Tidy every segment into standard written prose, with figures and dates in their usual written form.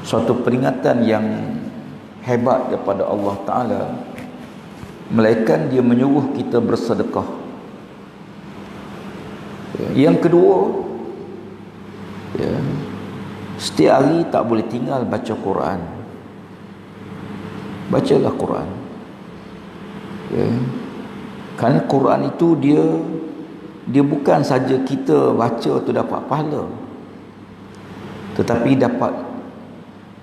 suatu peringatan yang hebat daripada Allah Ta'ala, melainkan dia menyuruh kita bersedekah. Yang kedua, setiap hari tak boleh tinggal baca Quran. Bacalah Quran. Kerana Quran itu dia bukan saja kita baca tu dapat pahala, tetapi dapat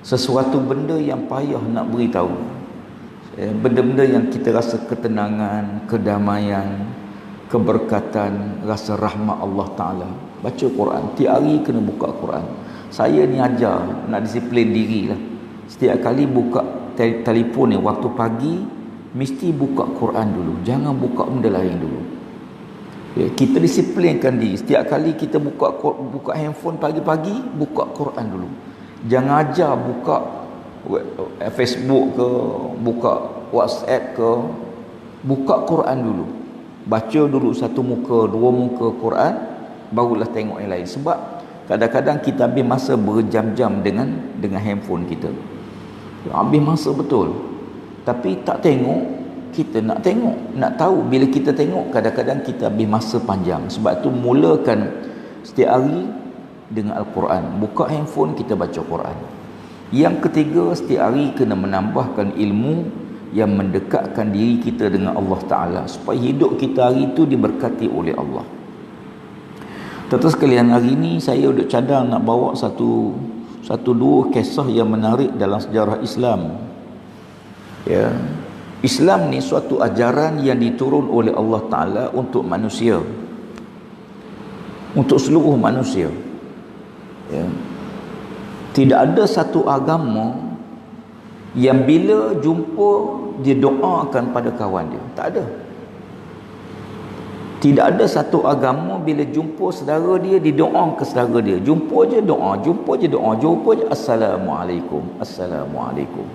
sesuatu benda yang payah nak beritahu. Benda-benda yang kita rasa ketenangan, kedamaian, keberkatan, rasa rahmat Allah Ta'ala. Baca Quran. Tiap hari kena buka Quran. Saya ni ajar nak disiplin diri lah. Setiap kali buka telefon ni waktu pagi, mesti buka Quran dulu. Jangan buka benda lain dulu. Kita disiplinkan diri. Setiap kali kita buka handphone pagi-pagi, buka Quran dulu. Jangan ajar buka Facebook ke, buka WhatsApp ke. Buka Quran dulu. Baca dulu satu muka, dua muka Quran, barulah tengok yang lain. Sebab kadang-kadang kita habis masa berjam-jam dengan handphone kita. Habis masa betul. Tapi tak tengok. Kita nak tengok, nak tahu. Bila kita tengok, kadang-kadang kita habis masa panjang. Sebab tu mulakan setiap hari dengan Al-Quran. Buka handphone, kita baca Quran. Yang ketiga, setiap hari kena menambahkan ilmu yang mendekatkan diri kita dengan Allah Ta'ala, supaya hidup kita hari itu diberkati oleh Allah. Tuan-tuan sekalian, hari ini saya duk cadang nak bawa satu dua kisah yang menarik dalam sejarah Islam. Islam ni suatu ajaran yang diturun oleh Allah Ta'ala untuk manusia, untuk seluruh manusia. Tidak ada satu agama yang bila jumpa dia doakan pada kawan dia. Tak ada. Tidak ada satu agama bila jumpa saudara dia didoakan ke saudara dia. Jumpa je doa, jumpa je doa, jumpa je assalamualaikum, assalamualaikum.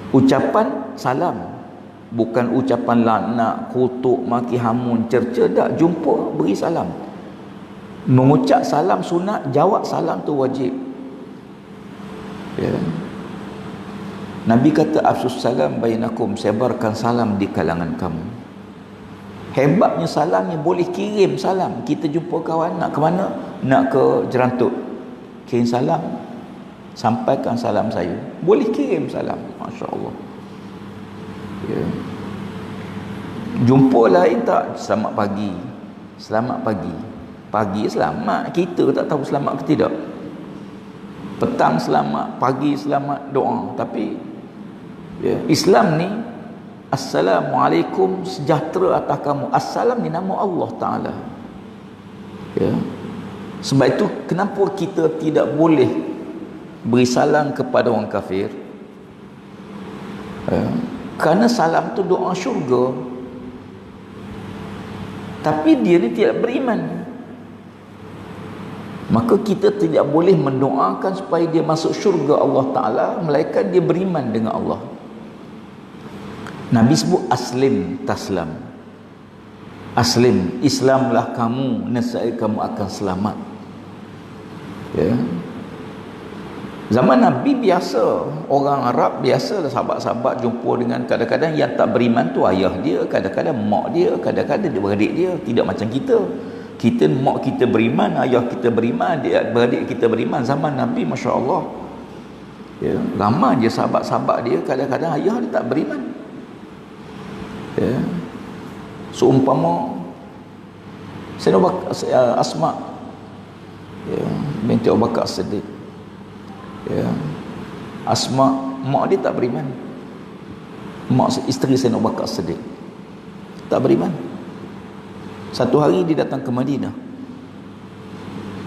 Ucapan salam, bukan ucapan laknat, kutuk, maki, hamun, cerca. Tak, jumpa beri salam. Mengucap salam sunat, jawab salam tu wajib. Nabi kata afsus salam bainakum, sebarkan salam di kalangan kamu. Hebatnya salam ni, boleh kirim salam. Kita jumpa kawan nak ke mana? Nak ke Jerantut, kirim salam, sampaikan salam saya. Boleh kirim salam. Masya Allah. Jumpa lain tak? Selamat pagi. Selamat pagi. Pagi selamat, kita tak tahu selamat ke tidak. Petang selamat, pagi selamat, doa. Tapi Islam ni, assalamualaikum, sejahtera atas kamu. Assalam ni nama Allah Ta'ala. Sebab itu kenapa kita tidak boleh beri salam kepada orang kafir? Kerana salam tu doa syurga. Tapi dia ni tidak beriman. Maka kita tidak boleh mendoakan supaya dia masuk syurga Allah Ta'ala, melainkan dia beriman dengan Allah. Nabi sebut aslim taslam. Aslim, Islamlah kamu, nescaya kamu akan selamat. Zaman Nabi biasa, orang Arab biasa, sahabat-sahabat jumpa dengan kadang-kadang yang tak beriman tu ayah dia, kadang-kadang mak dia, kadang-kadang dia beradik dia. Tidak macam kita. Kita mak kita beriman, ayah kita beriman, dia beradik kita beriman. Zaman Nabi, Masya Allah, ramai je sahabat-sahabat dia, kadang-kadang ayah dia tak beriman. Seumpama Sayyidina Asma binti Abu Bakar Siddiq, Asma, mak dia tak beriman. Mak isteri Sayyidina Abu Bakar Siddiq tak beriman. Satu hari dia datang ke Madinah,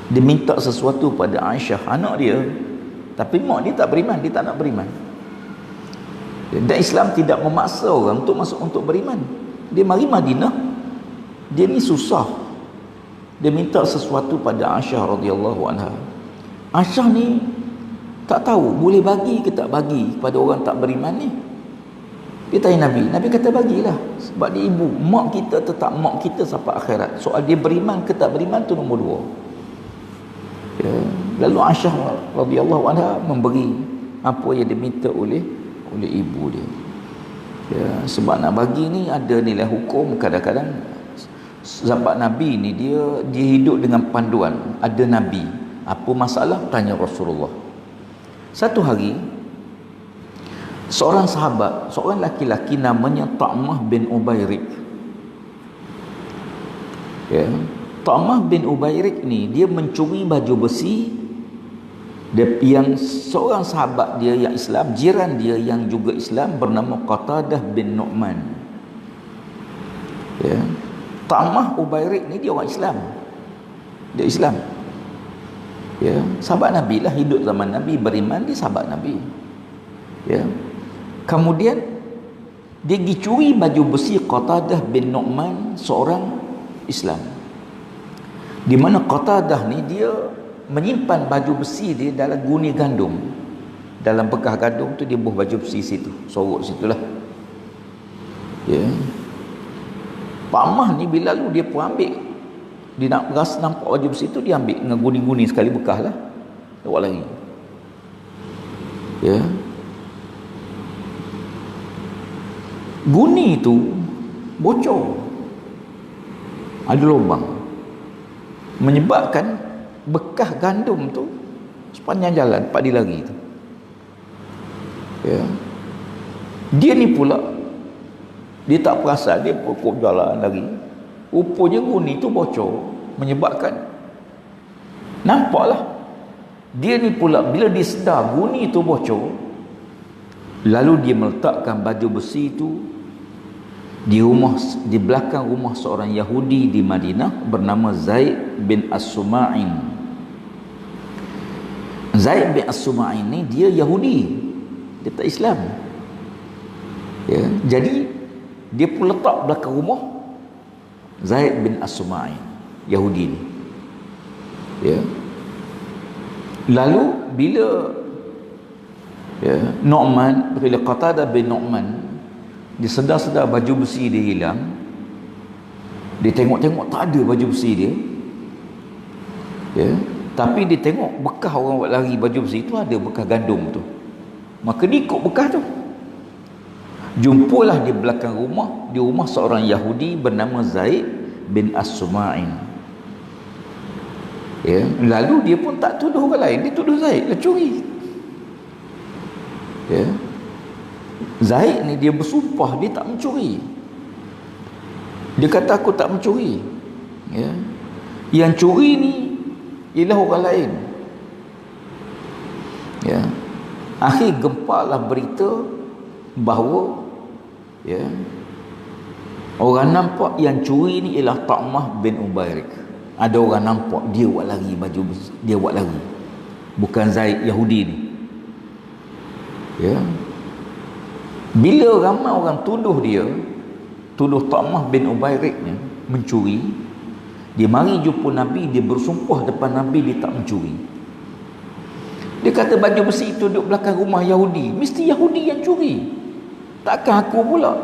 dia minta sesuatu pada Aisyah, anak dia, tapi mak dia tak beriman, dia tak nak beriman. Dan Islam tidak memaksa orang untuk masuk untuk beriman. Dia mari Madinah, dia ni susah, dia minta sesuatu pada Aisyah radhiyallahu anha. Aisyah ni tak tahu boleh bagi ke tak bagi pada orang tak beriman ni. Dia tanya Nabi, Nabi kata bagilah. Sebab dia ibu, mak kita tetap mak kita sampai akhirat. Soal dia beriman ke tak beriman tu nombor dua. Lalu Aisyah radhiyallahu anha memberi apa yang diminta oleh ibu dia. Ya, sebab nak bagi ni ada nilai hukum. Kadang-kadang sahabat Nabi ni dia hidup dengan panduan. Ada Nabi, apa masalah? Tanya Rasulullah. Satu hari seorang sahabat, seorang laki-laki namanya Ta'mah bin Ubairik. Ya, Ta'mah bin Ubairik ni dia mencuri baju besi yang seorang sahabat dia yang Islam, jiran dia yang juga Islam, bernama Qatadah bin Nu'man. Ya, Ta'mah Ubairik ni dia orang Islam. Dia Islam. Ya, sahabat Nabi lah, hidup zaman Nabi, beriman, dia sahabat Nabi. Ya. Kemudian dia pergi curi baju besi Qatadah bin Nu'man, seorang Islam. Di mana Qatadah ni dia menyimpan baju besi dia dalam guni gandum. Dalam bekas gandum tu dia buh baju besi situ, sorok situlah. Ya. Pak Mah ni bila lalu dia pun ambil. Dia nak rasa nampak baju besi tu, dia ambil dengan guni-guni sekali bekas lah. Dia buat lagi. Ya. Guni tu bocor. Ada lubang. Menyebabkan bekas gandum tu sepanjang jalan pak dia lari tu. Ya. Dia ni pula dia tak perasan, dia pokok jalan lagi. Rupanya guni tu bocor, menyebabkan nampaklah. Dia ni pula bila dia sedar guni tu bocor, lalu dia meletakkan baju besi tu di rumah, di belakang rumah seorang Yahudi di Madinah bernama Zaid bin As-Suma'in. Zaid bin As-Suma'in ni dia Yahudi, dia tak Islam. Ya, jadi dia pun letak belakang rumah Zaid bin As-Suma'in, Yahudi ni. Ya. Lalu bila Nu'man, bila Qatadah bin Nu'man dia sedar-sedar baju besi dia hilang, dia tengok-tengok tak ada baju besi dia. Ya. Tapi dia tengok bekas orang buat lari baju besi tu, ada bekas gandum tu. Maka dia ikut bekas tu. Jumpalah di belakang rumah, di rumah seorang Yahudi bernama Zaid bin As-Suma'in. Ya, lalu dia pun tak tuduh orang lain, dia tuduh Zaid lah curi. Ya. Zaid ni dia bersumpah dia tak mencuri. Dia kata aku tak mencuri. Ya. Yang curi ni ialah orang lain. Ya. Akhir gempalah berita bahawa ya, orang nampak yang curi ni ialah Ta'mah bin Ubairik. Ada orang nampak dia buat lari baju besi, dia buat lari. Bukan Zaid Yahudi ni. Ya. Bila ramai orang tuduh dia, tuduh Ta'mah bin Ubairik ni mencuri, dia mari jumpa Nabi, dia bersumpah depan Nabi dia tak mencuri. Dia kata baju besi itu duduk belakang rumah Yahudi, mesti Yahudi yang curi, takkan aku pula.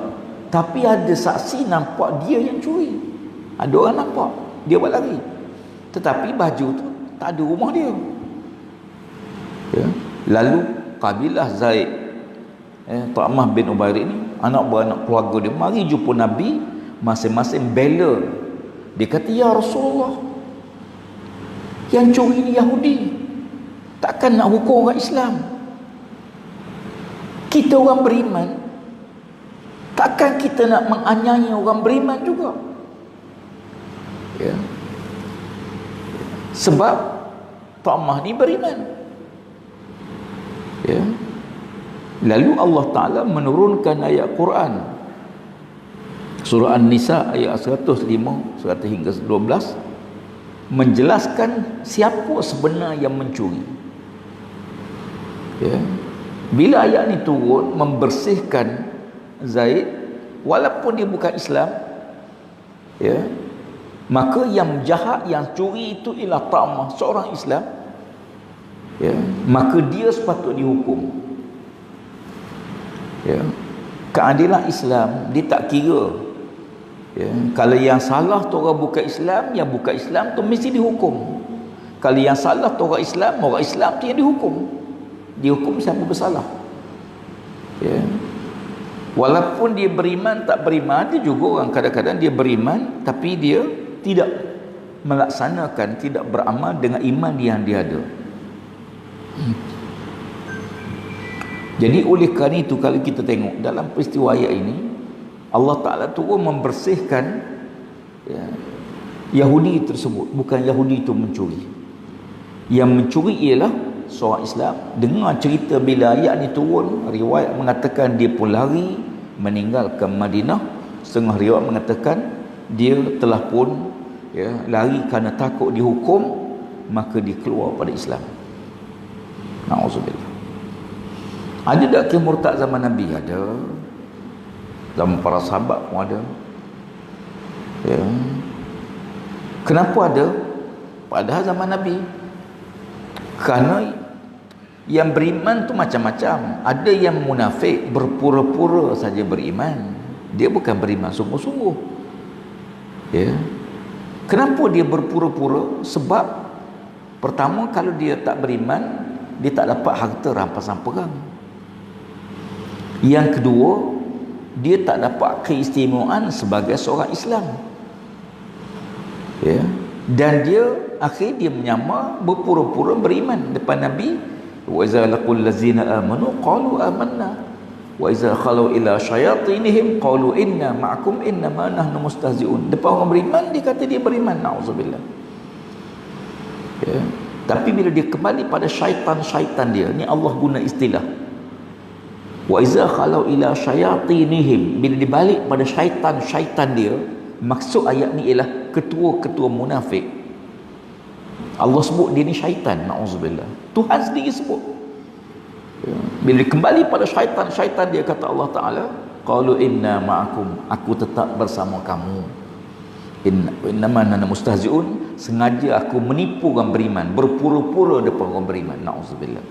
Tapi ada saksi nampak dia yang curi, ada orang nampak dia buat lari, tetapi baju tu tak ada rumah dia. Ya. Lalu kabilah Zaid Ta'mah bin Ubairik ni, anak beranak keluarga dia mari jumpa Nabi, masing-masing bela. Dia kata, ya Rasulullah, yang curi ni Yahudi, takkan nak hukum orang Islam? Kita orang beriman, takkan kita nak menganiaya orang beriman juga? Ya. Sebab Ta'mah ni beriman. Ya. Lalu Allah Ta'ala menurunkan ayat Quran surah An-Nisa ayat 105 hingga 12 menjelaskan siapa sebenar yang mencuri. Ya. Bila ayat ni turun membersihkan Zaid, walaupun dia bukan Islam, ya, maka yang jahat, yang curi itu ialah Ta'mah, seorang Islam, ya, maka dia sepatut dihukum. Ya. Keadilan Islam dia tak kira, ya, kalau yang salah tu orang bukan Islam, yang bukan Islam tu mesti dihukum. Kalau yang salah tu orang Islam tu yang dihukum. Dihukum siapa bersalah. Ya. Walaupun dia beriman tak beriman, dia juga orang kadang-kadang dia beriman tapi dia tidak melaksanakan, tidak beramal dengan iman yang dia ada. Jadi oleh kerana itu, kalau kita tengok dalam peristiwa ayat ini, Allah Ta'ala turun membersihkan, ya, Yahudi tersebut. Bukan Yahudi itu mencuri. Yang mencuri ialah seorang Islam. Dengar cerita bila ayat ni turun, riwayat mengatakan dia pun lari meninggalkan Madinah. Setengah riwayat mengatakan dia telah pun, ya, lari kerana takut dihukum, maka dia keluar pada Islam. Na'udzubillah. Ada tak kisah murtad zaman Nabi? Ada. Zaman para sahabat pun ada. Ya. Kenapa ada? Padahal zaman Nabi. Kerana yang beriman tu macam-macam. Ada yang munafik, berpura-pura saja beriman. Dia bukan beriman sungguh-sungguh. Ya. Kenapa dia berpura-pura? Sebab pertama, kalau dia tak beriman, dia tak dapat harta rampasan perang. Yang kedua, dia tak dapat keistimewaan sebagai seorang Islam. Ya. Dan dia akhir dia menyamar, berpura-pura beriman depan Nabi. Wa iza laqul ladzina amanu qalu amanna wa iza khalu ila syayatinihim qalu inna ma'akum innama nahnu mustahzi'un. Depan orang beriman dia kata dia beriman. Nauzubillah. Ya. Tapi bila dia kembali pada syaitan-syaitan dia, ni Allah guna istilah wa iza khalu ila syayatinihim. Bila dibalik pada syaitan-syaitan dia, maksud ayat ni ialah ketua-ketua munafik. Allah sebut dia ni syaitan. Na'udzubillah. Tuhan sendiri sebut. Bila kembali pada syaitan-syaitan dia, kata Allah Ta'ala, qalu inna ma'akum, aku tetap bersama kamu. Innama nahnu mustahzi'un, sengaja aku menipu orang beriman, berpura-pura depan orang beriman. Na'udzubillah.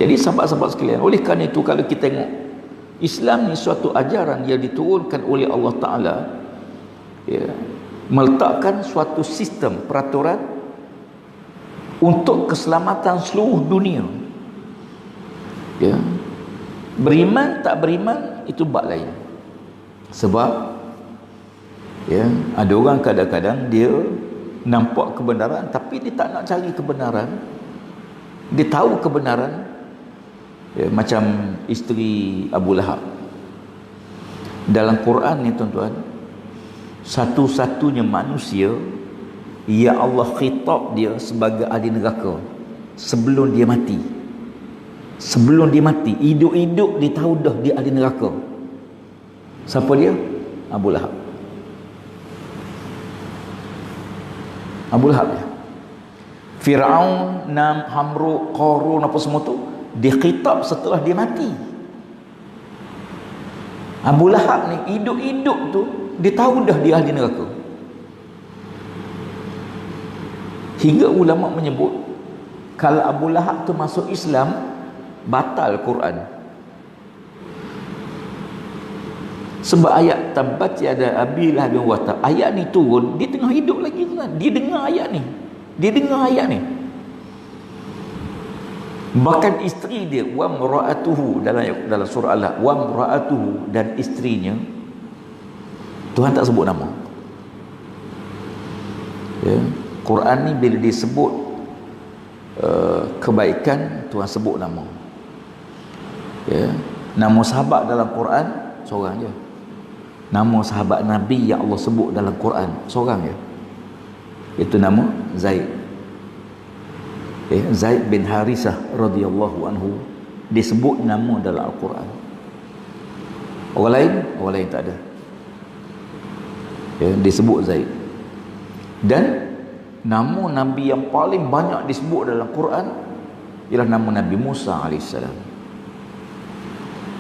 Jadi sahabat-sahabat sekalian, oleh kerana itu kalau kita tengok Islam ni suatu ajaran yang diturunkan oleh Allah Ta'ala, ya, meletakkan suatu sistem peraturan untuk keselamatan seluruh dunia. Ya. Beriman tak beriman itu bab lain. Sebab, ya, ada orang kadang-kadang dia nampak kebenaran tapi dia tak nak cari kebenaran. Dia tahu kebenaran. Ya, macam isteri Abu Lahab. Dalam Quran ni tuan-tuan, satu-satunya manusia yang Allah khitab dia sebagai ahli neraka sebelum dia mati. Sebelum dia mati, hidup-hidup dia tahu dah dia ahli neraka. Siapa dia? Abu Lahab. Abu Lahab ya. Firaun, Hamruk, Qarun, apa semua tu dikhitab setelah dia mati. Abu Lahab ni hidup-hidup tu dia tahu dah dia ahli neraka. Hingga ulama menyebut kalau Abu Lahab tu masuk Islam, batal Quran. Sebab ayat tabbat yada abi lahabin wa tab, ayat ni turun dia tengah hidup lagi tuan. Dia dengar ayat ni. Dia dengar ayat ni. Bahkan isteri dia, wa mra'atuhu, dalam surah Allah, wa mra'atuhu, dan isterinya Tuhan tak sebut nama. Ya. Quran ni bila disebut kebaikan, Tuhan sebut nama. Ya. Nama sahabat dalam Quran seorang je. Nama sahabat Nabi yang Allah sebut dalam Quran seorang je. Itu nama Zaid. Zaid bin Harisah radhiyallahu anhu disebut nama dalam Al-Quran. Orang lain tak ada. Ya, disebut Zaid. Dan nama Nabi yang paling banyak disebut dalam Quran ialah nama Nabi Musa AS.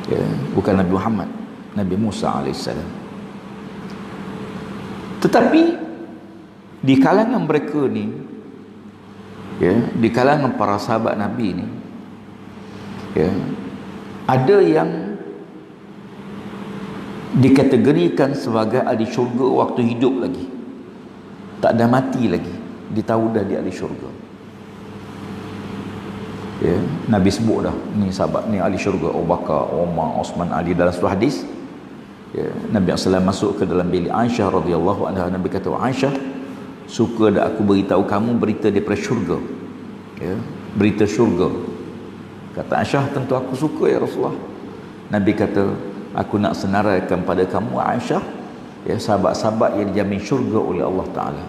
Ya, bukan Nabi Muhammad, Nabi Musa AS. Tetapi di kalangan mereka ni, ya, di kalangan para sahabat Nabi ni, ya, ada yang dikategorikan sebagai ahli syurga waktu hidup lagi, tak ada mati lagi. dia tahu dah dia ahli syurga. Ya, Nabi sebut dah ni sahabat ni ahli syurga, Abu Bakar, Umar, Osman, Ali. Dalam sebuah hadis, ya, Nabi SAW masuk ke dalam bilik Aisyah radhiyallahu anha. Nabi kata, Aisyah, suka dah aku beritahu kamu berita daripada syurga, ya, berita syurga. Kata Aisyah, tentu aku suka ya Rasulullah. Nabi kata, aku nak senaraikan pada kamu Aisyah, ya, sahabat-sahabat yang dijamin syurga oleh Allah Ta'ala.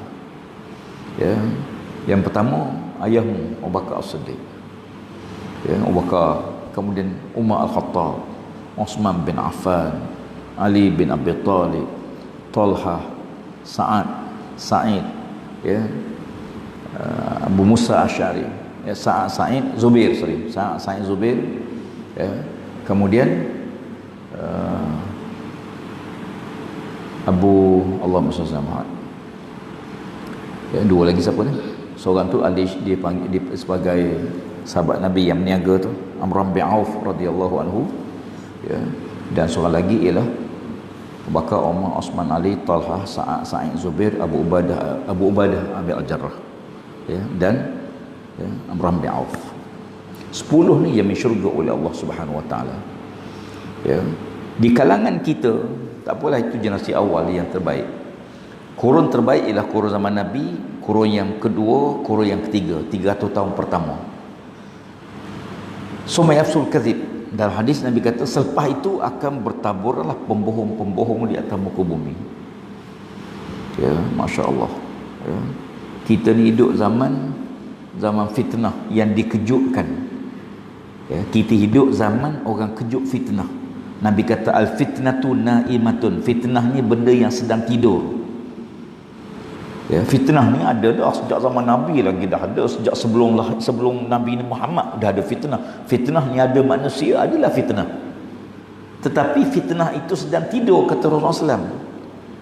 Ya, yang pertama ayahmu Abu Bakar As-Siddiq, ya, Abu Bakar, kemudian Umar Al-Khattab, Osman bin Affan, Ali bin Abi Talib, Talha, Sa'id, ya, Abu Musa Asy'ari, ya, Sa'id Zubair, ya, kemudian Abu Allahumma shalli alaihi wasallam. Ya, dua lagi siapa ni? Seorang tu Ali, dia panggil dia sebagai sahabat Nabi yang meniaga tu, Amr bin Auf radhiyallahu anhu, ya. Dan seorang lagi ialah Abu Bakar, Umar, Osman, Ali, Talha, Sa'id, Zubair, Abu Ubadah Amir Al-Jarrah, ya, dan ya, Amr bin Auf. 10 ni yang syurga oleh Allah Subhanahu wa taala. Ya. Di kalangan kita, tak apalah, itu generasi awal yang terbaik. Kurun terbaik ialah kurun zaman Nabi, kurun yang kedua, kurun yang ketiga, 300 tahun pertama. Summa yafsul kadzib. Dalam hadis Nabi kata, selepas itu akan bertaburlah pembohong-pembohong di atas muka bumi. Ya, masya-Allah. Ya. Kita ni hidup zaman fitnah yang dikejutkan. Ya, kita hidup zaman orang kejut fitnah. Nabi kata, al-fitnatu na'imatun. Fitnah ni benda yang sedang tidur. Ya, fitnah ni ada dah sejak zaman Nabi lagi dah ada, sejak sebelum Nabi Muhammad dah ada fitnah. Fitnah ni ada, manusia adalah fitnah. Tetapi fitnah itu sedang tidur, kata Rasulullah SAW.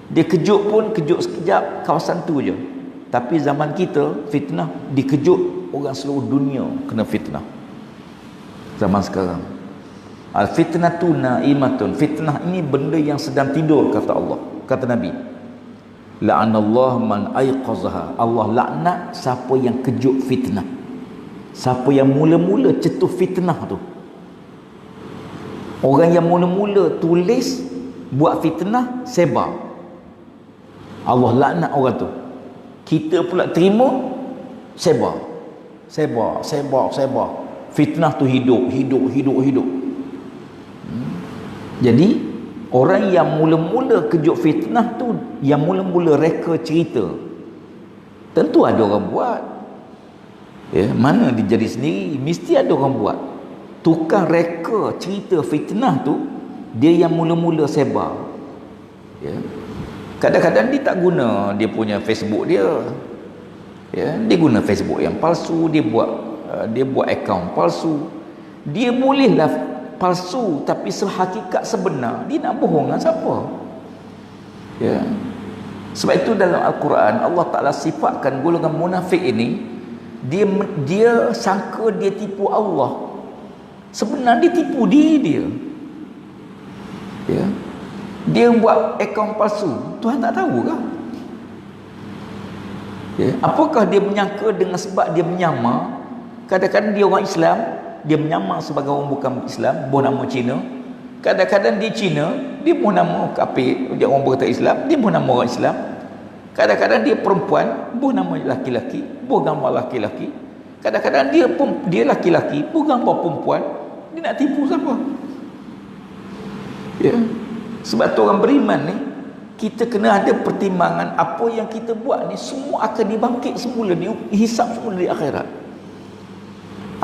Dia kejut pun kejut sekejap, kawasan tu je. Tapi zaman kita fitnah dikejut, orang seluruh dunia kena fitnah. Zaman sekarang, al-fitnatu na'imatun. Fitnah ini benda yang sedang tidur, kata Allah, kata Nabi. La'anallahu man aiqazaha. Allah laknat siapa yang kejut fitnah, siapa yang mula-mula cetus fitnah tu. Orang yang mula-mula tulis buat fitnah, sebar, Allah laknat orang tu. Kita pula terima, sebar. Fitnah tu hidup. Jadi orang yang mula-mula kejut fitnah tu, yang mula-mula reka cerita, tentu ada orang buat. Ya, mana dia jadi sendiri, mesti ada orang buat. Tukang reka cerita fitnah tu, dia yang mula-mula sebar. Ya. Kadang-kadang dia tak guna dia punya Facebook dia. Ya, dia guna Facebook yang palsu, dia buat akaun palsu. Dia bolehlah palsu, tapi sehakikat sebenar dia nak bohong dengan siapa? Ya. Sebab itu dalam Al-Quran Allah Ta'ala sifatkan golongan munafik ini, dia sangka dia tipu Allah, sebenarnya dia tipu diri dia. Ya. Dia buat akaun palsu, Tuhan tak tahu ke? Ya. Apakah dia menyangka dengan sebab dia menyamar? Kadang-kadang dia orang Islam, dia menyamar sebagai orang bukan Islam, buah nama Cina. Kadang-kadang dia Cina, dia buah nama kafir, dia orang berkata Islam, dia buah nama orang Islam. Kadang-kadang dia perempuan, buah nama laki-laki, buah gambar laki-laki. Kadang-kadang dia laki-laki, buah gambar perempuan. Dia nak tipu siapa? Ya. Sebab tu orang beriman ni, kita kena ada pertimbangan. Apa yang kita buat ni semua akan dibangkit semula, dihisap semula di akhirat.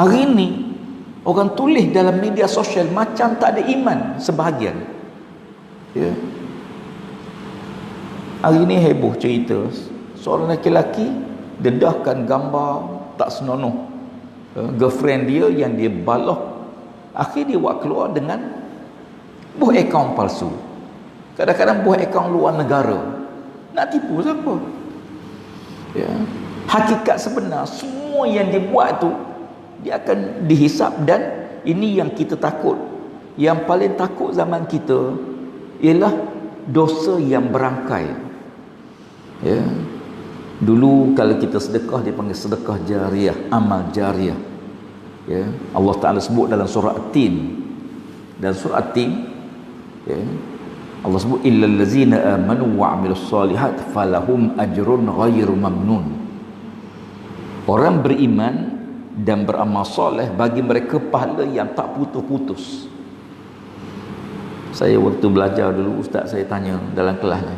Hari ni orang tulis dalam media sosial macam tak ada iman sebahagian. Ya. Hari ni heboh cerita seorang lelaki dedahkan gambar tak senonoh girlfriend dia yang dia baloh. Akhir dia buat keluar dengan buah akaun palsu. Kadang-kadang buah akaun luar negara. Nak tipu siapa? Ya. Hakikat sebenar semua yang dia buat tu, dia akan dihisap. Dan ini yang kita takut. Yang paling takut zaman kita ialah dosa yang berangkai. Ya. Dulu kalau kita sedekah dia panggil sedekah jariah, amal jariah. Ya, Allah Taala sebut dalam surah At-Tin. Dan surah At-Tin, ya, Allah sebut illal ladzina amanu wa 'amilus solihat falahum ajrun ghairu mamnun. Orang beriman dan beramal soleh bagi mereka pahala yang tak putus-putus. Saya waktu belajar dulu, ustaz saya tanya dalam kelas ni,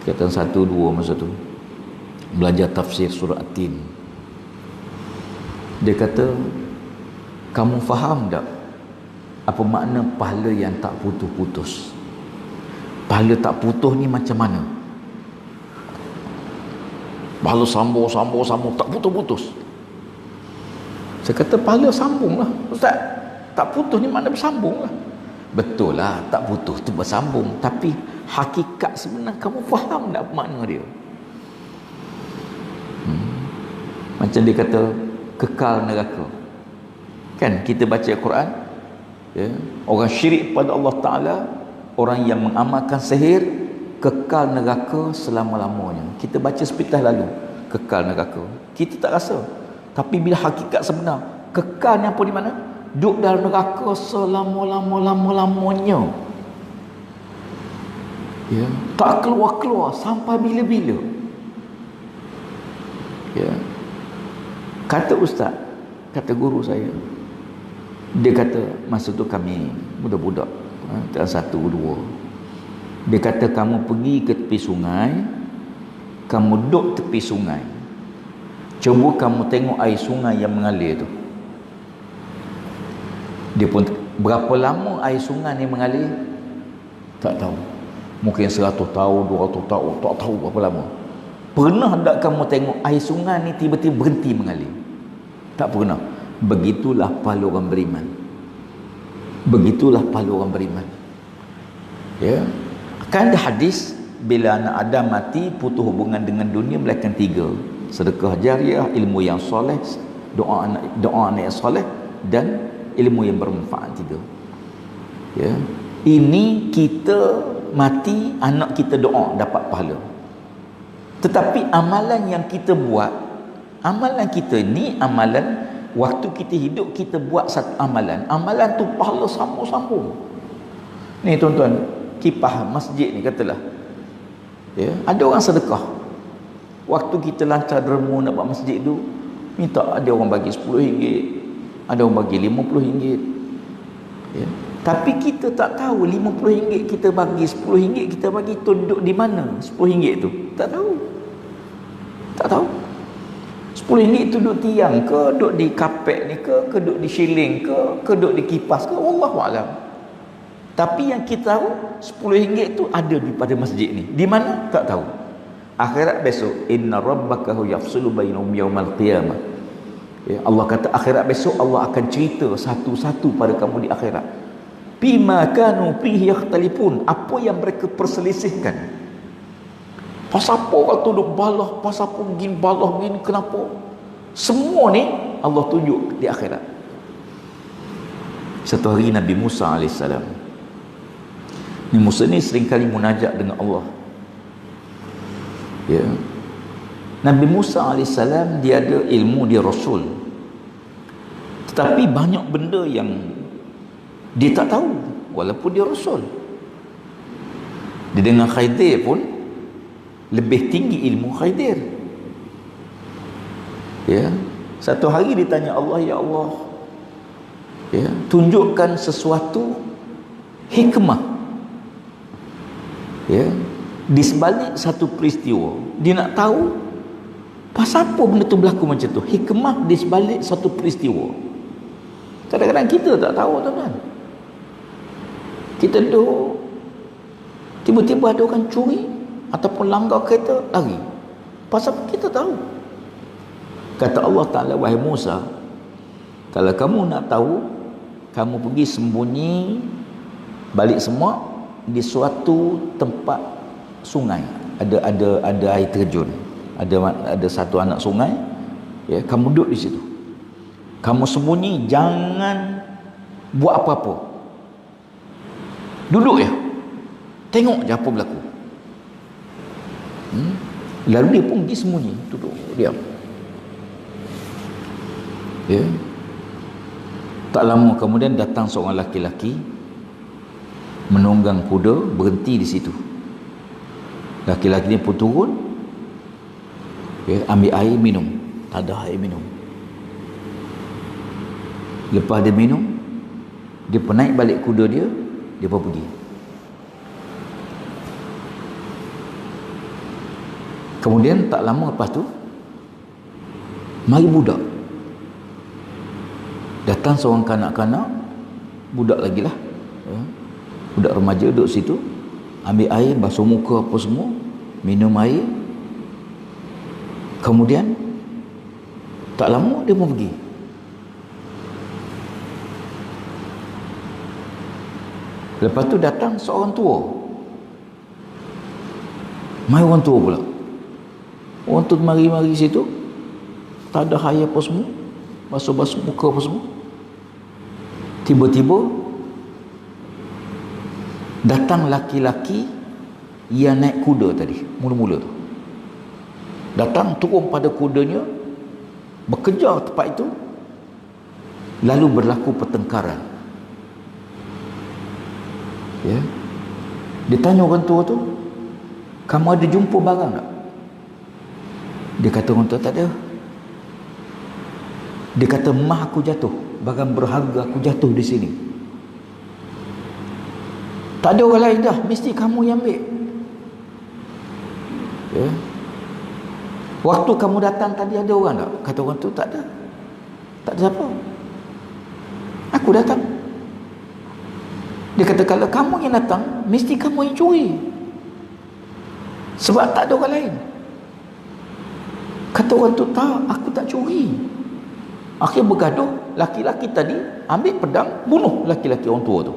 kata 1 2 masa tu belajar tafsir surah At-Tin. Dia kata, kamu faham tak apa makna pahala yang tak putus-putus? Pahala tak putus ni macam mana? Pahala sambung tak putus-putus. Saya kata pahala sambung lah ustaz. Tak putus ni makna bersambung lah. Betul lah, tak putus tu bersambung, tapi hakikat sebenar kamu faham tak makna dia? Macam dia kata kekal neraka. Kan kita baca Al-Quran, ya, orang syirik pada Allah Ta'ala, orang yang mengamalkan sihir, kekal neraka selama-lamanya. Kita baca sepitah lalu kekal neraka, kita tak rasa. Tapi bila hakikat sebenar, kekal ni apa di mana? Duduk dalam neraka selama-lamanya. Ya, tak keluar-keluar sampai bila-bila. Ya. Kata ustaz, kata guru saya, dia kata masa tu kami budak-budak, tak 1 2, dia kata kamu pergi ke tepi sungai, kamu duduk tepi sungai, cuba kamu tengok air sungai yang mengalir tu. Dia pun berapa lama air sungai ni mengalir tak tahu, mungkin 100 tahun 200 tahun, tak tahu berapa lama. Pernah tak kamu tengok air sungai ni tiba-tiba berhenti mengalir? Tak pernah. Begitulah pahala orang beriman. Begitulah pahala orang beriman. Ya. Kan ada hadis, bila anak Adam mati putus hubungan dengan dunia melainkan 3: sedekah jariah, ilmu yang soleh, doa anak yang soleh, dan ilmu yang bermanfaat. 3. Ya. Ini kita mati, anak kita doa dapat pahala. Tetapi amalan yang kita buat, amalan kita ni, amalan waktu kita hidup kita buat satu amalan, amalan tu pahala sambung-sambung. Ni tuan-tuan, kipah masjid ni katalah, ya, ada orang sedekah. Waktu kita lancar derma nak buat masjid tu, minta, ada orang bagi RM10, ada orang bagi RM50. Ya. Tapi kita tak tahu RM50 kita bagi, RM10 kita bagi tu duduk di mana RM10 tu? Tak tahu. Tak tahu. RM10 tu duduk tiang ke, duduk di kapek ni ke duduk di shilling ke duduk di kipas ke, wallahualam. Tapi yang kita tahu RM10 tu ada di pada masjid ni. Di mana? Tak tahu. Akhirat besok, inna rabbaka yafsulu bainahum yaumal qiyamah. Ya, Allah kata akhirat besok Allah akan cerita satu-satu pada kamu di akhirat. Bima kanu fihi yakhtalifun, apa yang mereka perselisihkan. Pasal apa orang tu duk balah, pasal apa begini balah begini, kenapa? Semua ni Allah tunjuk di akhirat. Satu hari Nabi Musa AS, Nabi Musa ni seringkali munajat dengan Allah. Ya. Nabi Musa AS dia ada ilmu, dia Rasul, tetapi banyak benda yang dia tak tahu walaupun dia Rasul. Dia dengan Khidir pun lebih tinggi ilmu Khidir. Ya. Satu hari ditanya Allah, ya Allah, ya, tunjukkan sesuatu hikmah, ya, di sebalik satu peristiwa. Dia nak tahu pasal apa benda tu berlaku macam tu, hikmah di sebalik satu peristiwa. Kadang-kadang kita tak tahu, tuan-tuan. Kita duduk, tiba-tiba ada orang curi ataupun langgar kereta, lari. Pasal kita tahu. Kata Allah Ta'ala, wahai Musa, kalau kamu nak tahu, kamu pergi sembunyi balik semua di suatu tempat sungai. Ada air terjun. Ada satu anak sungai, ya, kamu duduk di situ. Kamu sembunyi, jangan buat apa-apa. Duduk ya, tengok je apa berlaku. Lalu dia pun pergi sembunyi, duduk diam. Ya. Tak lama kemudian datang seorang laki-laki menunggang kuda, berhenti di situ. Laki-laki ni pun turun, ya, ambil air minum. Tak ada air minum. Lepas dia minum, dia pun naik balik kuda dia, dia pun pergi. Kemudian tak lama lepas tu, mari budak. Datang seorang kanak-kanak, budak lagi lah, ya. Budak remaja duduk situ, ambil air, basuh muka apa semua, minum air. Kemudian tak lama dia pun pergi. Lepas tu datang seorang tua. Mai orang tua pula. Orang tu mari-mari situ, tak ada air apa semua, basuh-basuh muka apa semua. Tiba-tiba datang laki-laki yang naik kuda tadi, mula-mula tu. Datang, turun pada kudanya, berkejar tempat itu, lalu berlaku pertengkaran. Ya. Dia tanya orang tua tu, kamu ada jumpa barang tak? Dia kata orang tua, tak ada. Dia kata, mah aku jatuh, barang berharga aku jatuh di sini. Tak ada orang lain dah, mesti kamu yang ambil. Ya. Waktu kamu datang tadi ada orang tak? Kata orang tu, tak ada. Tak ada siapa. Aku datang. Dia kata, kalau kamu yang datang, mesti kamu yang curi. Sebab tak ada orang lain. Kata orang tu, tak, aku tak curi. Akhirnya bergaduh, laki-laki tadi ambil pedang, bunuh laki-laki orang tua tu.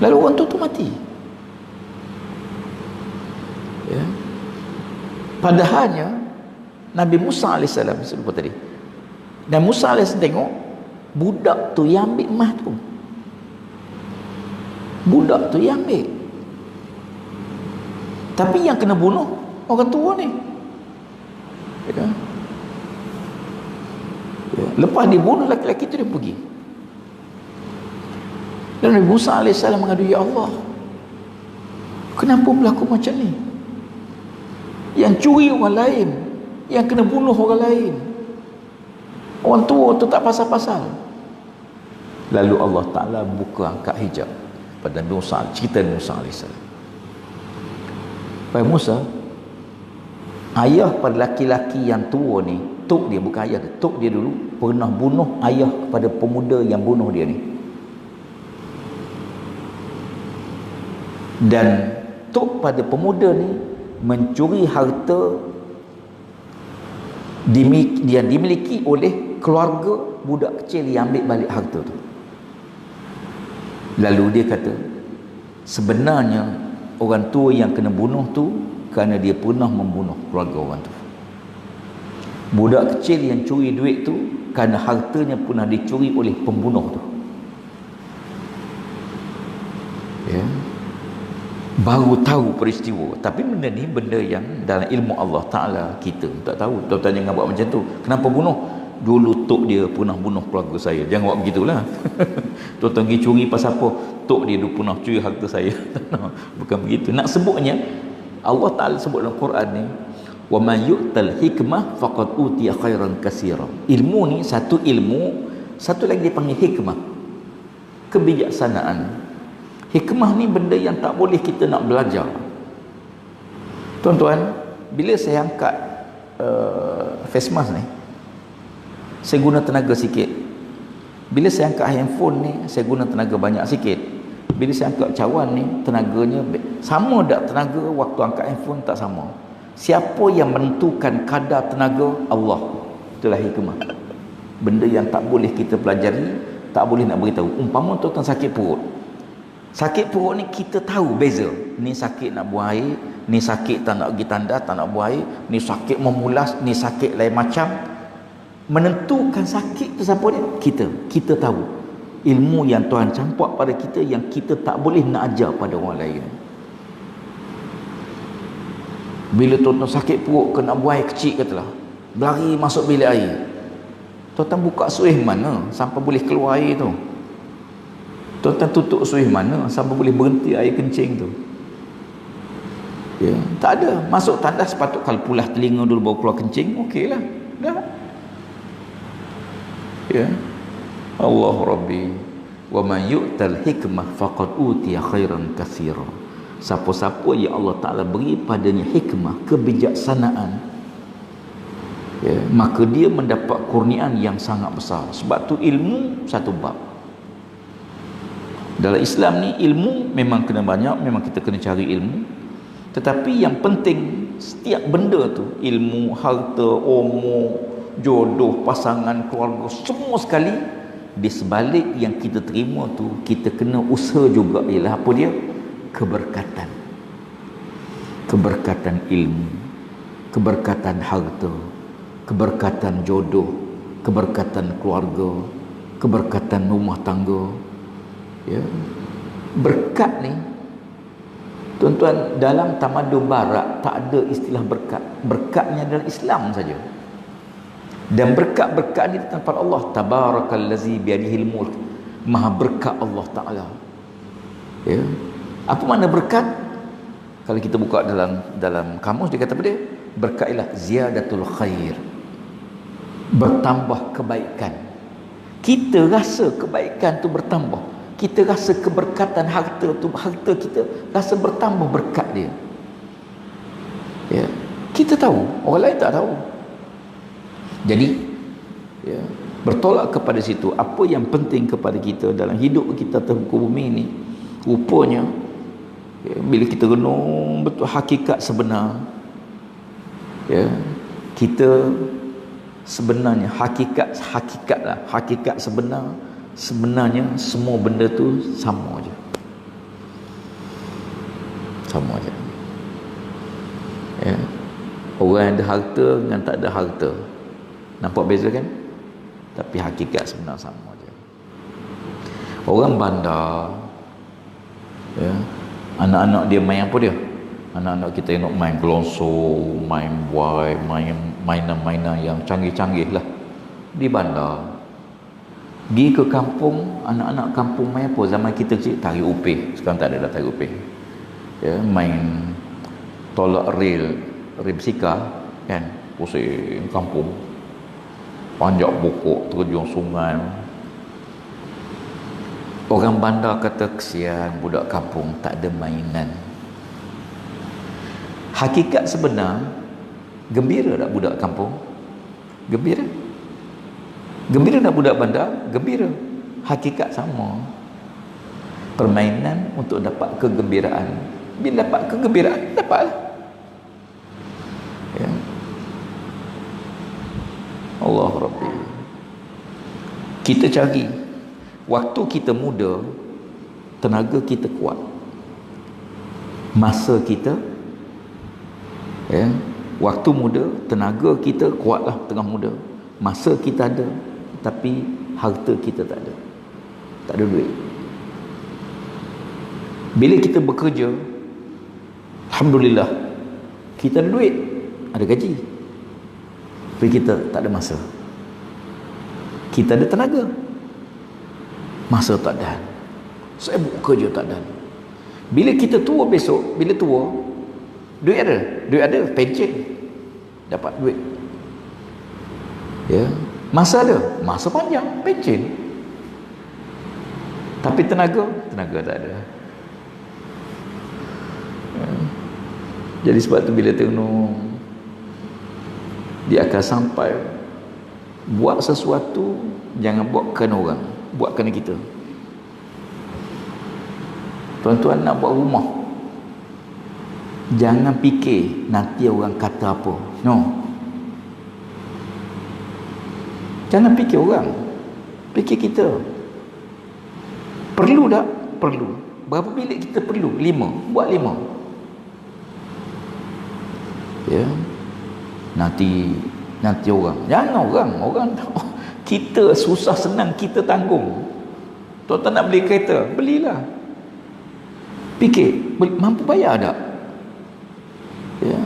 Lalu orang tu mati. Ya. Padahalnya Nabi Musa AS sebut tadi, dan Musa AS tengok budak tu yang ambil emas tu. Budak tu yang ambil. Tapi yang kena bunuh orang tua ni. Ya. Ya. Lepas dibunuh laki-laki tu, dia pergi. Dan Nabi Musa AS mengadu, ya Allah, kenapa berlaku macam ni? Yang curi orang lain, yang kena bunuh orang lain, orang tua tu tak pasal-pasal. Lalu Allah Ta'ala buka, angkat hijab pada Nabi Musa, cerita Nabi Musa AS. Pada Musa, ayah pada laki-laki yang tua ni, tok dia, bukan ayah dia, tok dia dulu pernah bunuh ayah kepada pemuda yang bunuh dia ni. Dan tok pada pemuda ni mencuri harta yang dimiliki oleh keluarga budak kecil yang ambil balik harta tu. Lalu dia kata, sebenarnya orang tua yang kena bunuh tu kerana dia pernah membunuh keluarga orang tu. Budak kecil yang curi duit tu kerana hartanya pernah dicuri oleh pembunuh tu. Ya. Baru tahu peristiwa. Tapi benda ni benda yang dalam ilmu Allah Ta'ala kita tak tahu. Tuan-tuan jangan buat macam tu. Kenapa bunuh? Dulu tok dia pernah bunuh keluarga saya. Jangan buat begitulah. Tuan-tuan pergi curi pasal apa? Tok dia dulu pernah curi harta saya. Bukan begitu. Nak sebutnya, Allah Ta'ala sebut dalam Quran ni, wa man yu'tal hikmah faqad utiya khairan katsira. Ilmu ni satu ilmu, satu lagi dipanggil hikmah, kebijaksanaan. Hikmah ni benda yang tak boleh kita nak belajar. Tuan-tuan, bila saya angkat face mask ni, saya guna tenaga sikit. Bila saya angkat handphone ni, saya guna tenaga banyak sikit. Bila saya angkat cawan ni, tenaganya sama tak tenaga waktu angkat handphone? Tak sama. Siapa yang menentukan kadar tenaga? Allah. Itulah hikmah. Benda yang tak boleh kita pelajari, tak boleh nak beritahu. Umpama tuan-tuan sakit perut. Sakit perut ni kita tahu beza. Ni sakit nak buang air, ni sakit tak nak pergi tanda, tak nak buang air, ni sakit memulas, ni sakit lain macam. Menentukan sakit tu siapa dia? Kita tahu. Ilmu yang Tuhan campak pada kita yang kita tak boleh nak ajar pada orang lain. Bila tuan-tuan sakit perut, kena buai kecil katalah, berlari masuk bilik air, tuan-tuan buka suih mana sampai boleh keluar air tu? Tuan-tuan tutup suih mana sampai boleh berhenti air kencing tu? Ya, tak ada. Masuk tandas sepatut kalau pulas telinga dulu baru keluar kencing, okeylah. Dah. Ya. Allah Rabbi wa man yu'tal hikmah faqad utiya khairan katsira. Siapa-siapa yang Allah Taala beri padanya hikmah, kebijaksanaan, ya, maka dia mendapat kurniaan yang sangat besar. Sebab tu ilmu satu bab. Dalam Islam ni ilmu memang kena banyak, memang kita kena cari ilmu. Tetapi yang penting setiap benda tu, ilmu, harta, umur, jodoh, pasangan, keluarga, semua sekali, di sebalik yang kita terima tu kita kena usaha juga, ialah apa dia? Keberkatan. Keberkatan ilmu, keberkatan harta, keberkatan jodoh, keberkatan keluarga, keberkatan rumah tangga. Ya. Berkat ni tuan-tuan, dalam tamadun barat tak ada istilah berkat. Berkatnya dalam Islam saja. Dan berkat-berkat ni tempat Allah. Tabarakallazi biadihil mulk. Maha berkat Allah Ta'ala. Ya. Apa makna berkat? Kalau kita buka dalam kamus, dia kata apa dia? Berkat ialah ziyadatul khair, bertambah kebaikan. Kita rasa kebaikan tu bertambah, kita rasa keberkatan harta tu, harta kita rasa bertambah berkat dia. Ya. Kita tahu, orang lain tak tahu. Jadi ya, bertolak kepada situ, apa yang penting kepada kita dalam hidup kita atas muka bumi ni, rupanya ya, bila kita renung betul hakikat sebenar, ya, kita sebenarnya hakikat sebenar, sebenarnya semua benda tu sama aja. Sama aja. Ya. Orang yang ada harta dengan tak ada harta, nampak beza kan? Tapi hakikat sebenar sama aja. Orang bandar, ya, anak-anak dia main apa dia? Anak-anak kita nak main gelonsor, main buai, main mainan-mainan yang canggih-canggih lah di bandar. Pergi ke kampung, anak-anak kampung main apa? Zaman kita kecil tarik upih, sekarang tak ada dah tarik upih. Ya, main tolak rel basikal kan, pusing kampung, panjat pokok, terjun sungai. Orang bandar kata kesian budak kampung tak ada mainan. Hakikat sebenar, gembira tak budak kampung? Gembira. Gembira tak budak bandar? Gembira. Hakikat sama. Permainan untuk dapat kegembiraan. Bila dapat kegembiraan, dapatlah. Ya. Allah Rabbi. Kita cari waktu kita muda, tenaga kita kuat, masa kita, ya, waktu muda, tenaga kita kuatlah tengah muda, masa kita ada, tapi harta kita tak ada, tak ada duit. Bila kita bekerja, alhamdulillah kita ada duit, ada gaji, tapi kita tak ada masa. Kita ada tenaga, masa tak ada. Saya bekerja tak ada. Bila kita tua besok, bila tua, duit ada, pencen, dapat duit. Ya, masa ada, masa panjang, pencen. Tapi tenaga tak ada. Ya. Jadi sebab tu bila tengok dia akan sampai buat sesuatu, jangan buatkan orang, buatkan kita. Tuan-tuan nak buat rumah, jangan fikir nanti orang kata apa. No, jangan fikir orang, fikir kita. Perlu tak? Perlu. Berapa bilik kita perlu? 5, buat 5. Ya. Nanti orang, jangan orang kita susah senang kita tanggung. Tuan-tuan nak beli kereta, belilah. Fikir, mampu bayar tak? Ya.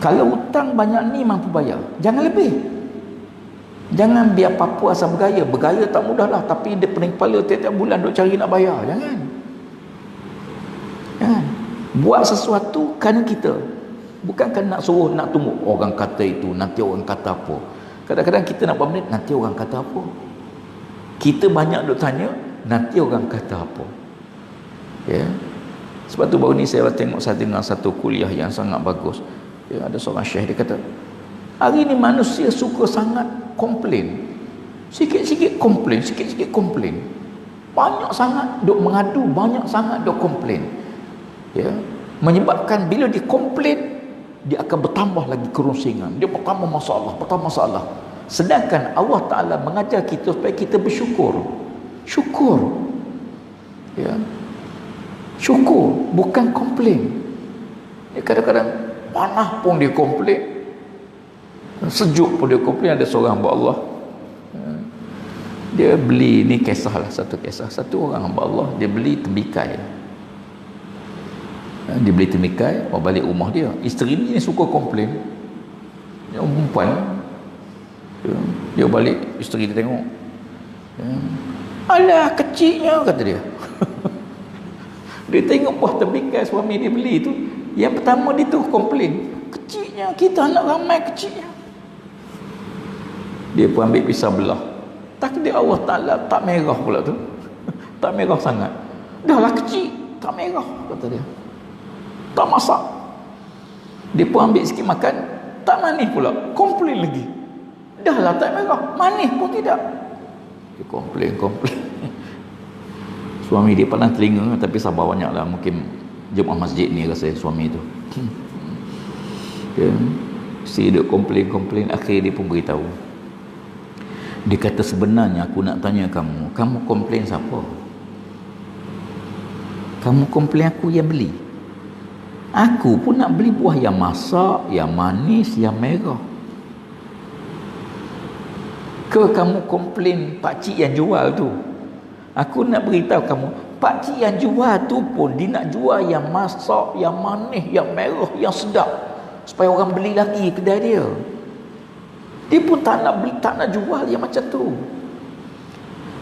Kalau hutang banyak ni mampu bayar, jangan lebih. Jangan biar apa-apa asal bergaya. Bergaya tak mudah lah, tapi dia pening kepala tiap-tiap bulan duk cari nak bayar. Jangan. Jangan. Buat sesuatu kerana kita, bukan kan nak suruh, nak tunggu orang kata itu, nanti orang kata apa. Kadang-kadang kita nak buat benda, nanti orang kata apa. Kita banyak duk tanya, nanti orang kata apa. Ya. Sebab tu baru ni saya dengar satu kuliah yang sangat bagus. Ya, ada seorang syekh, dia kata, hari ni manusia suka sangat komplain. Sikit-sikit komplain, sikit-sikit komplain. Banyak sangat duk mengadu, banyak sangat duk komplain. Ya. Menyebabkan bila dia komplain, dia akan bertambah lagi kerusingan. Dia bertambah masalah. Sedangkan Allah Ta'ala mengajar kita supaya kita bersyukur. Syukur. Ya. Syukur, bukan komplain. Ya, kadang-kadang panas pun dia komplain, sejuk pun dia komplain. Ada seorang hamba Allah, dia beli, ni kisah lah, satu kisah. Satu orang hamba Allah, dia beli tembikar. Dia beli tembikar, bawa balik rumah dia. Isteri ni suka komplain. Yang perempuan, dia balik, isteri dia tengok, alah kecilnya, kata dia. Dia tengok buah tembikar suami dia beli tu, yang pertama dia tu komplain, kecilnya, kita anak ramai kecilnya. Dia pun ambil pisau belah. Takdir Allah Ta'ala tak merah pula tu. Tak merah sangat. Dah lah kecil, tak merah, kata dia. Tak masak. Dia pun ambil sikit makan, tak manis pula. Komplain lagi. Dah lah tak merah, manis pun tidak. Dia komplain. Suami dia pandang telinga, tapi sabar banyak lah. Mungkin jemaah masjid ni rasa suami tu. Ya. Si duk komplain, akhir dia pun beritahu. Dia kata, sebenarnya aku nak tanya kamu komplain siapa? Kamu komplain aku yang beli. Aku pun nak beli buah yang masak, yang manis, yang merah. Ke kamu komplain pakcik yang jual tu? Aku nak beritahu kamu, pakcik yang jual tu pun dia nak jual yang masak, yang manis, yang merah, yang sedap, supaya orang beli lagi kedai dia. Dia pun tak nak beli, tak nak jual yang macam tu.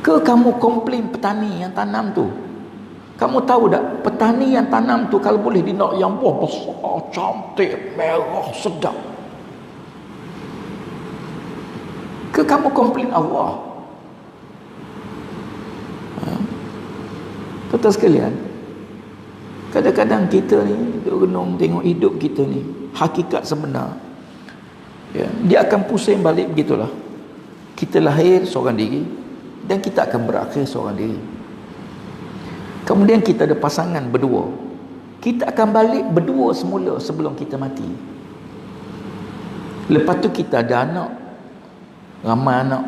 Ke kamu komplain petani yang tanam tu? Kamu tahu tak, petani yang tanam tu kalau boleh dia nak yang buah besar, cantik, merah, sedap. Ke kamu komplain Allah? Tuan-tuan sekalian, kadang-kadang kita ni renung tengok hidup kita ni, hakikat sebenar, ya, dia akan pusing balik begitulah. Kita lahir seorang diri dan kita akan berakhir seorang diri. Kemudian kita ada pasangan berdua, kita akan balik berdua semula sebelum kita mati. Lepas tu kita ada anak, ramai anak,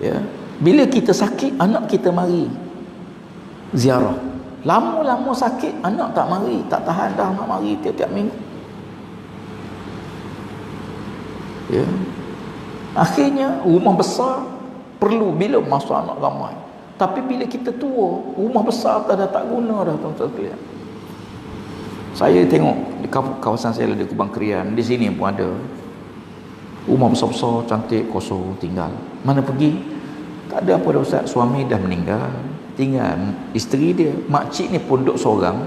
ya. Bila kita sakit, anak kita mari ziarah. Lama-lama sakit, anak tak mari, tak tahan dah nak mari tiap-tiap minggu. Ya. Akhirnya rumah besar perlu bila masa anak ramai. Tapi bila kita tua, rumah besar dah tak guna dah, tuan-tuan sekalian. Saya tengok di kawasan saya di Kubang Krian, di sini pun ada rumah besar-besar cantik kosong tinggal. Mana pergi? Tak ada apa dah Ustaz, suami dah meninggal, tinggal isteri dia. Makcik ni pun duduk seorang,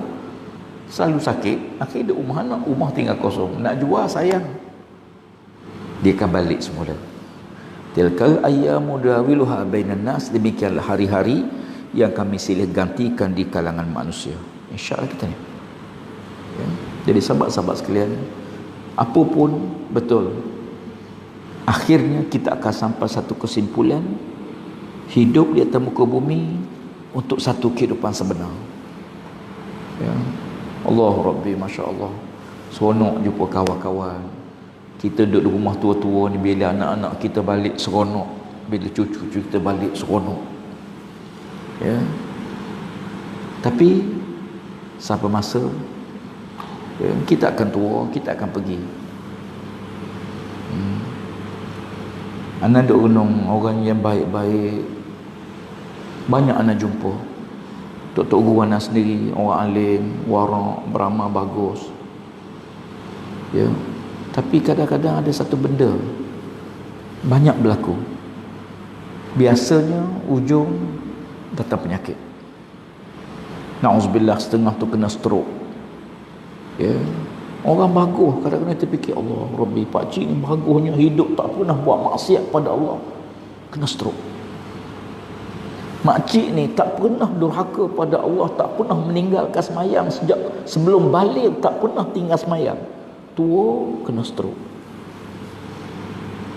selalu sakit. Akhirnya duduk rumah anak, rumah tinggal kosong. Nak jual sayang, dia akan balik semula. Tilkal ayyamu dawiluha bainan nas. Demikianlah hari-hari yang kami silih gantikan di kalangan manusia. InsyaAllah kita ni, ya. Jadi sahabat-sahabat sekalian, apa pun betul, akhirnya kita akan sampai satu kesimpulan, hidup di atas muka bumi untuk satu kehidupan sebenar. Ya. Allah Rabbi, Masya Allah, seronok jumpa kawan-kawan. Kita duduk di rumah tua-tua ni, bila anak-anak kita balik seronok, bila cucu-cucu kita balik seronok, ya. Tapi sampai masa, ya, kita akan tua, kita akan pergi. Anak duk renung orang yang baik-baik, banyak anak jumpa. Tok guru anak sendiri orang alim, warak, beramal bagus, ya. Tapi kadang-kadang ada satu benda banyak berlaku. Biasanya ujung datang penyakit. Na'udzubillah, setengah tu kena stroke. Ya. Orang bagus kadang-kadang terfikir, Allah Rabbi, pakcik ni bagusnya hidup tak pernah buat maksiat pada Allah, kena stroke. Makcik ni tak pernah durhaka pada Allah, tak pernah meninggalkan semayang sejak sebelum balik, tak pernah tinggal semayang. Tua kena stroke.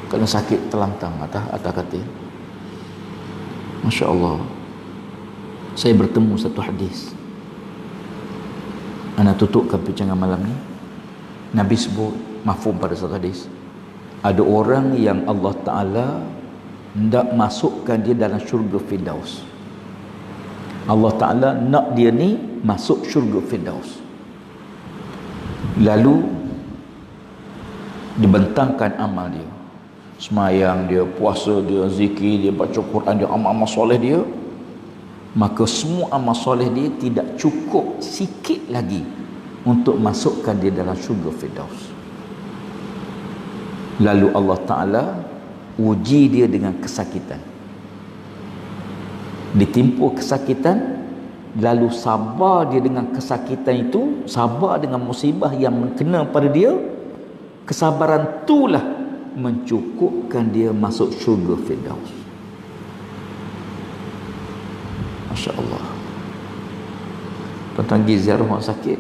Kena sakit terlantang atas katil. Masya Allah. Saya bertemu satu hadis. Ana tutupkan perbincangan malam ni. Nabi sebut mafhum pada satu hadis. Ada orang yang Allah Ta'ala hendak masukkan dia dalam syurga Firdaus. Allah Ta'ala nak dia ni masuk syurga Firdaus. Lalu dibentangkan amal dia, semayang dia, puasa dia, zikir dia, baca Quran dia, amal-amal soleh dia. Maka semua amal soleh dia tidak cukup sikit lagi untuk masukkan dia dalam syurga Firdaus. Lalu Allah Ta'ala uji dia dengan kesakitan. Ditimpa kesakitan, lalu sabar dia dengan kesakitan itu, sabar dengan musibah yang kena pada dia. Kesabaran itulah mencukupkan dia masuk syurga Firdaus. Masya Allah. Tentang ziarah orang sakit,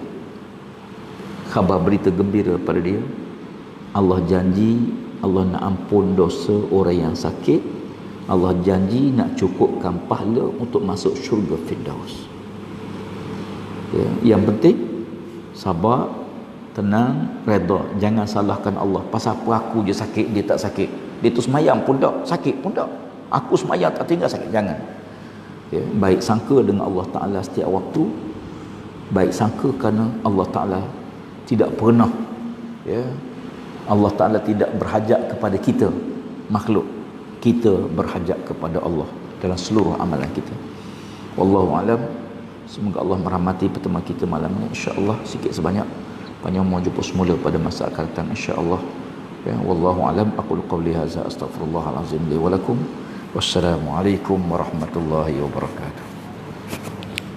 khabar berita gembira pada dia, Allah janji Allah nak ampun dosa orang yang sakit. Allah janji nak cukupkan pahala untuk masuk syurga Firdaus. Ya, yang penting sabar, tenang, redha. Jangan salahkan Allah. Pasal apa aku je sakit, dia tak sakit. Dia tu semayang pun tak, sakit pun tak. Aku semayang tak tinggal sakit. Jangan. Ya, baik sangka dengan Allah Ta'ala setiap waktu. Baik sangka kerana Allah Ta'ala tidak pernah, ya, Allah Ta'ala tidak berhajat kepada kita makhluk. Kita berhajat kepada Allah dalam seluruh amalan kita. Wallahu alam. Semoga Allah merahmati pertemuan kita malam ini, insya-Allah sikit sebanyak. Panjang mau jumpa semula pada masa akan datang, insya-Allah. Ya, wallahu alam. Aqulu qawli hadza, astaghfirullahalazim li wa lakum. Wassalamualaikum warahmatullahi wabarakatuh.